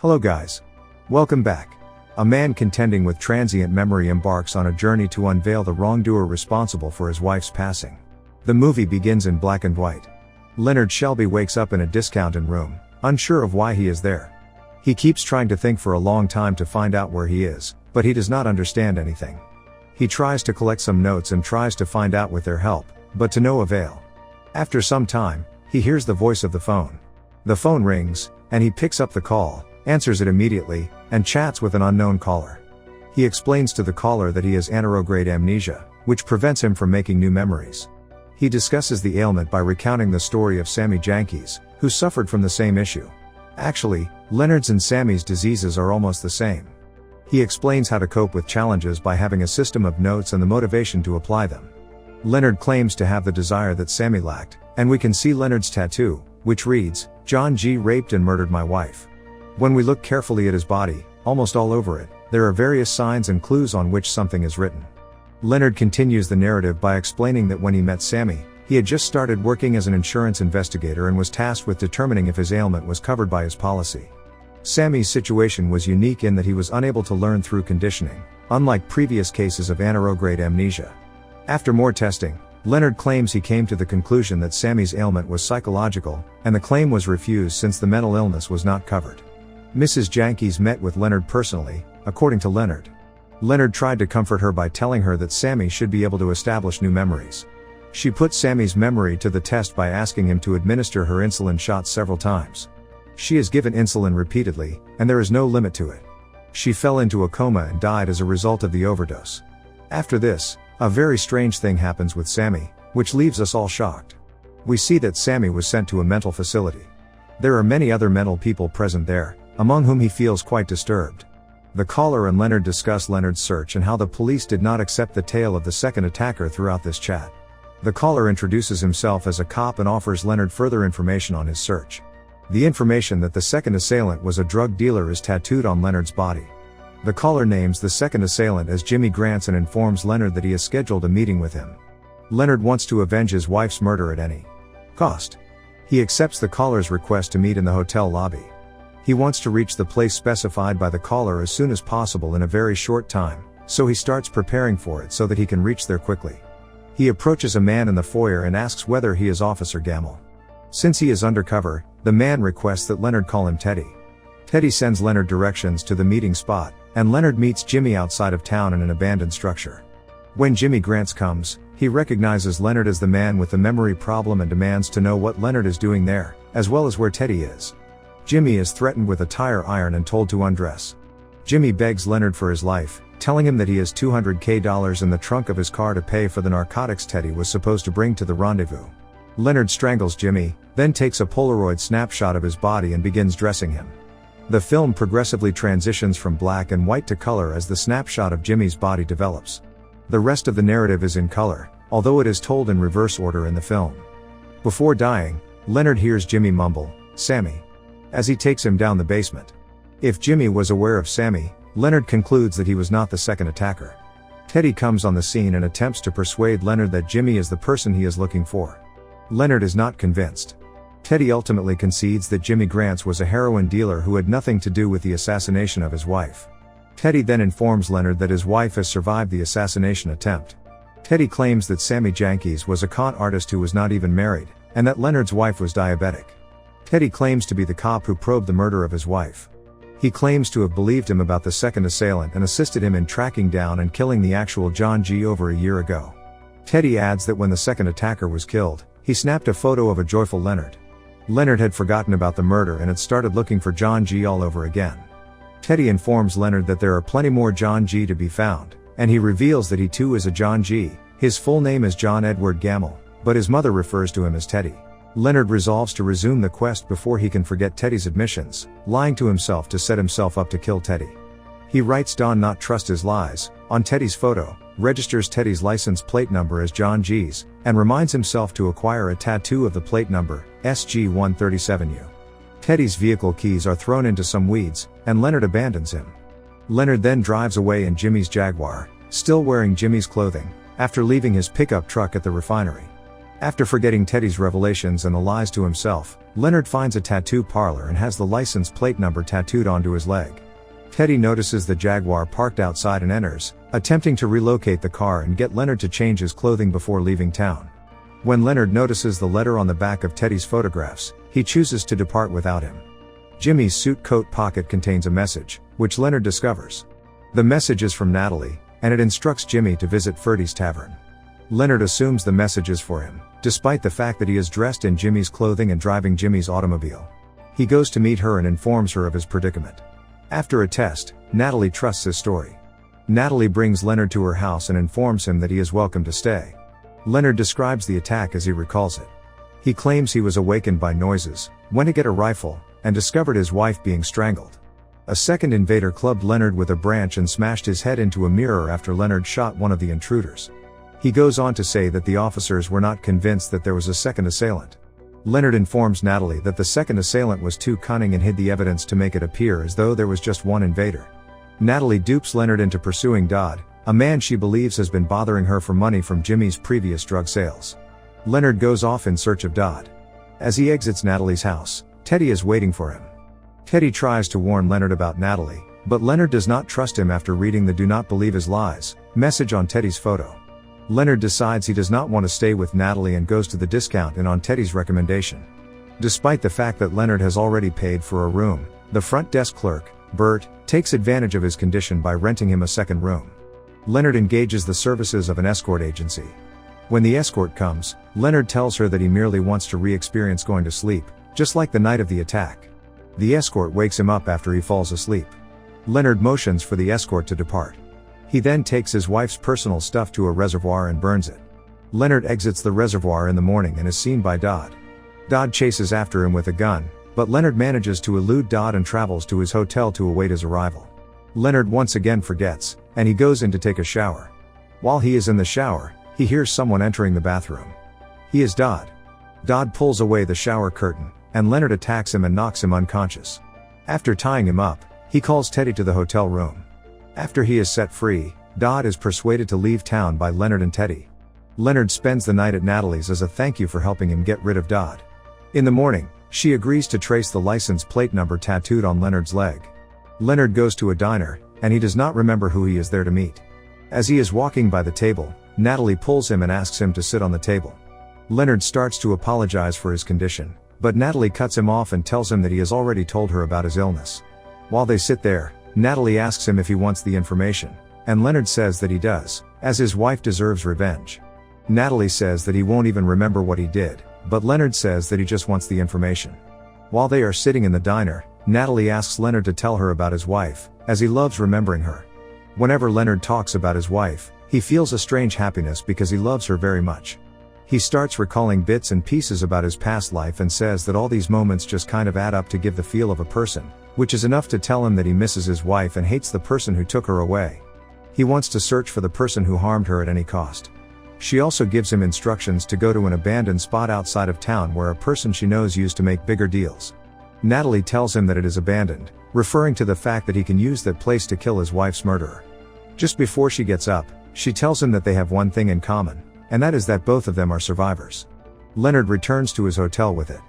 Hello guys. Welcome back. A man contending with transient memory embarks on a journey to unveil the wrongdoer responsible for his wife's passing. The movie begins in black and white. Leonard Shelby wakes up in a discounted room, unsure of why he is there. He keeps trying to think for a long time to find out where he is, but he does not understand anything. He tries to collect some notes and tries to find out with their help, but to no avail. After some time, he hears the voice of the phone. The phone rings, and he picks up the call, answers it immediately, and chats with an unknown caller. He explains to the caller that he has anterograde amnesia, which prevents him from making new memories. He discusses the ailment by recounting the story of Sammy Jankis, who suffered from the same issue. Actually, Leonard's and Sammy's diseases are almost the same. He explains how to cope with challenges by having a system of notes and the motivation to apply them. Leonard claims to have the desire that Sammy lacked, and we can see Leonard's tattoo, which reads, "John G. raped and murdered my wife." When we look carefully at his body, almost all over it, there are various signs and clues on which something is written. Leonard continues the narrative by explaining that when he met Sammy, he had just started working as an insurance investigator and was tasked with determining if his ailment was covered by his policy. Sammy's situation was unique in that he was unable to learn through conditioning, unlike previous cases of anterograde amnesia. After more testing, Leonard claims he came to the conclusion that Sammy's ailment was psychological, and the claim was refused since the mental illness was not covered. Mrs. Jankis met with Leonard personally, according to Leonard. Leonard tried to comfort her by telling her that Sammy should be able to establish new memories. She put Sammy's memory to the test by asking him to administer her insulin shots several times. She is given insulin repeatedly, and there is no limit to it. She fell into a coma and died as a result of the overdose. After this, a very strange thing happens with Sammy, which leaves us all shocked. We see that Sammy was sent to a mental facility. There are many other mental people present there, among whom he feels quite disturbed. The caller and Leonard discuss Leonard's search and how the police did not accept the tale of the second attacker throughout this chat. The caller introduces himself as a cop and offers Leonard further information on his search. The information that the second assailant was a drug dealer is tattooed on Leonard's body. The caller names the second assailant as Jimmy Grants and informs Leonard that he has scheduled a meeting with him. Leonard wants to avenge his wife's murder at any cost. He accepts the caller's request to meet in the hotel lobby. He wants to reach the place specified by the caller as soon as possible in a very short time, so he starts preparing for it so that he can reach there quickly. He approaches a man in the foyer and asks whether he is Officer Gamble. Since he is undercover, the man requests that Leonard call him Teddy. Teddy sends Leonard directions to the meeting spot, and Leonard meets Jimmy outside of town in an abandoned structure. When Jimmy Grants comes, he recognizes Leonard as the man with the memory problem and demands to know what Leonard is doing there, as well as where Teddy is. Jimmy is threatened with a tire iron and told to undress. Jimmy begs Leonard for his life, telling him that he has $200,000 in the trunk of his car to pay for the narcotics Teddy was supposed to bring to the rendezvous. Leonard strangles Jimmy, then takes a Polaroid snapshot of his body and begins dressing him. The film progressively transitions from black and white to color as the snapshot of Jimmy's body develops. The rest of the narrative is in color, although it is told in reverse order in the film. Before dying, Leonard hears Jimmy mumble, "Sammy," as he takes him down the basement. If Jimmy was aware of Sammy, Leonard concludes that he was not the second attacker. Teddy comes on the scene and attempts to persuade Leonard that Jimmy is the person he is looking for. Leonard is not convinced. Teddy ultimately concedes that Jimmy Grants was a heroin dealer who had nothing to do with the assassination of his wife. Teddy then informs Leonard that his wife has survived the assassination attempt. Teddy claims that Sammy Jankis was a con artist who was not even married, and that Leonard's wife was diabetic. Teddy claims to be the cop who probed the murder of his wife. He claims to have believed him about the second assailant and assisted him in tracking down and killing the actual John G. over a year ago. Teddy adds that when the second attacker was killed, he snapped a photo of a joyful Leonard. Leonard had forgotten about the murder and had started looking for John G. all over again. Teddy informs Leonard that there are plenty more John G. to be found, and he reveals that he too is a John G. His full name is John Edward Gamble, but his mother refers to him as Teddy. Leonard resolves to resume the quest before he can forget Teddy's admissions, lying to himself to set himself up to kill Teddy. He writes "Don not trust his lies" on Teddy's photo, registers Teddy's license plate number as John G's, and reminds himself to acquire a tattoo of the plate number, SG137U. Teddy's vehicle keys are thrown into some weeds, and Leonard abandons him. Leonard then drives away in Jimmy's Jaguar, still wearing Jimmy's clothing, after leaving his pickup truck at the refinery. After forgetting Teddy's revelations and the lies to himself, Leonard finds a tattoo parlor and has the license plate number tattooed onto his leg. Teddy notices the Jaguar parked outside and enters, attempting to relocate the car and get Leonard to change his clothing before leaving town. When Leonard notices the letter on the back of Teddy's photographs, he chooses to depart without him. Jimmy's suit coat pocket contains a message, which Leonard discovers. The message is from Natalie, and it instructs Jimmy to visit Ferdy's tavern. Leonard assumes the message is for him, despite the fact that he is dressed in Jimmy's clothing and driving Jimmy's automobile. He goes to meet her and informs her of his predicament. After a test, Natalie trusts his story. Natalie brings Leonard to her house and informs him that he is welcome to stay. Leonard describes the attack as he recalls it. He claims he was awakened by noises, went to get a rifle, and discovered his wife being strangled. A second invader clubbed Leonard with a branch and smashed his head into a mirror after Leonard shot one of the intruders. He goes on to say that the officers were not convinced that there was a second assailant. Leonard informs Natalie that the second assailant was too cunning and hid the evidence to make it appear as though there was just one invader. Natalie dupes Leonard into pursuing Dodd, a man she believes has been bothering her for money from Jimmy's previous drug sales. Leonard goes off in search of Dodd. As he exits Natalie's house, Teddy is waiting for him. Teddy tries to warn Leonard about Natalie, but Leonard does not trust him after reading the "Do not believe his lies" message on Teddy's photo. Leonard decides he does not want to stay with Natalie and goes to the discount inn on Teddy's recommendation. Despite the fact that Leonard has already paid for a room, the front desk clerk, Bert, takes advantage of his condition by renting him a second room. Leonard engages the services of an escort agency. When the escort comes, Leonard tells her that he merely wants to re-experience going to sleep, just like the night of the attack. The escort wakes him up after he falls asleep. Leonard motions for the escort to depart. He then takes his wife's personal stuff to a reservoir and burns it. Leonard exits the reservoir in the morning and is seen by Dodd. Dodd chases after him with a gun, but Leonard manages to elude Dodd and travels to his hotel to await his arrival. Leonard once again forgets, and he goes in to take a shower. While he is in the shower, he hears someone entering the bathroom. He is Dodd. Dodd pulls away the shower curtain, and Leonard attacks him and knocks him unconscious. After tying him up, he calls Teddy to the hotel room. After he is set free, Dodd is persuaded to leave town by Leonard and Teddy. Leonard spends the night at Natalie's as a thank you for helping him get rid of Dodd. In the morning, she agrees to trace the license plate number tattooed on Leonard's leg. Leonard goes to a diner, and he does not remember who he is there to meet. As he is walking by the table, Natalie pulls him and asks him to sit on the table. Leonard starts to apologize for his condition, but Natalie cuts him off and tells him that he has already told her about his illness. While they sit there, Natalie asks him if he wants the information, and Leonard says that he does, as his wife deserves revenge. Natalie says that he won't even remember what he did, but Leonard says that he just wants the information. While they are sitting in the diner, Natalie asks Leonard to tell her about his wife, as he loves remembering her. Whenever Leonard talks about his wife, he feels a strange happiness because he loves her very much. He starts recalling bits and pieces about his past life and says that all these moments just kind of add up to give the feel of a person, which is enough to tell him that he misses his wife and hates the person who took her away. He wants to search for the person who harmed her at any cost. She also gives him instructions to go to an abandoned spot outside of town where a person she knows used to make bigger deals. Natalie tells him that it is abandoned, referring to the fact that he can use that place to kill his wife's murderer. Just before she gets up, she tells him that they have one thing in common, and that is that both of them are survivors. Leonard returns to his hotel with it.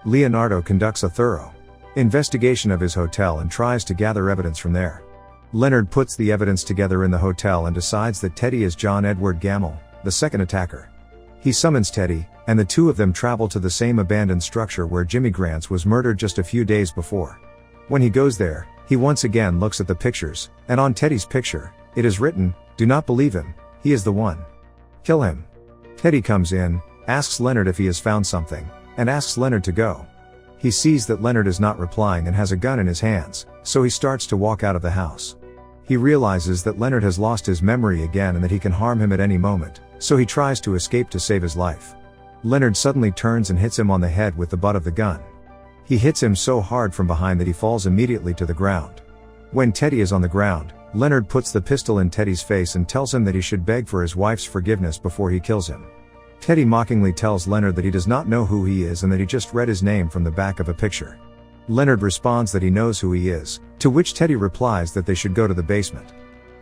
Leonardo conducts a thorough investigation of his hotel and tries to gather evidence from there. Leonard puts the evidence together in the hotel and decides that Teddy is John Edward Gamble, the second attacker. He summons Teddy, and the two of them travel to the same abandoned structure where Jimmy Grants was murdered just a few days before. When he goes there, he once again looks at the pictures, and on Teddy's picture, it is written, "Do not believe him, he is the one. Kill him." Teddy comes in, asks Leonard if he has found something, and asks Leonard to go. He sees that Leonard is not replying and has a gun in his hands, so he starts to walk out of the house. He realizes that Leonard has lost his memory again and that he can harm him at any moment, so he tries to escape to save his life. Leonard suddenly turns and hits him on the head with the butt of the gun. He hits him so hard from behind that he falls immediately to the ground. When Teddy is on the ground, Leonard puts the pistol in Teddy's face and tells him that he should beg for his wife's forgiveness before he kills him. Teddy mockingly tells Leonard that he does not know who he is and that he just read his name from the back of a picture. Leonard responds that he knows who he is, to which Teddy replies that they should go to the basement.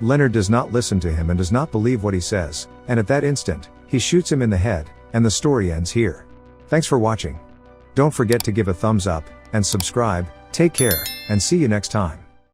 Leonard does not listen to him and does not believe what he says, and at that instant, he shoots him in the head, and the story ends here. Thanks for watching. Don't forget to give a thumbs up and subscribe. Take care, and see you next time.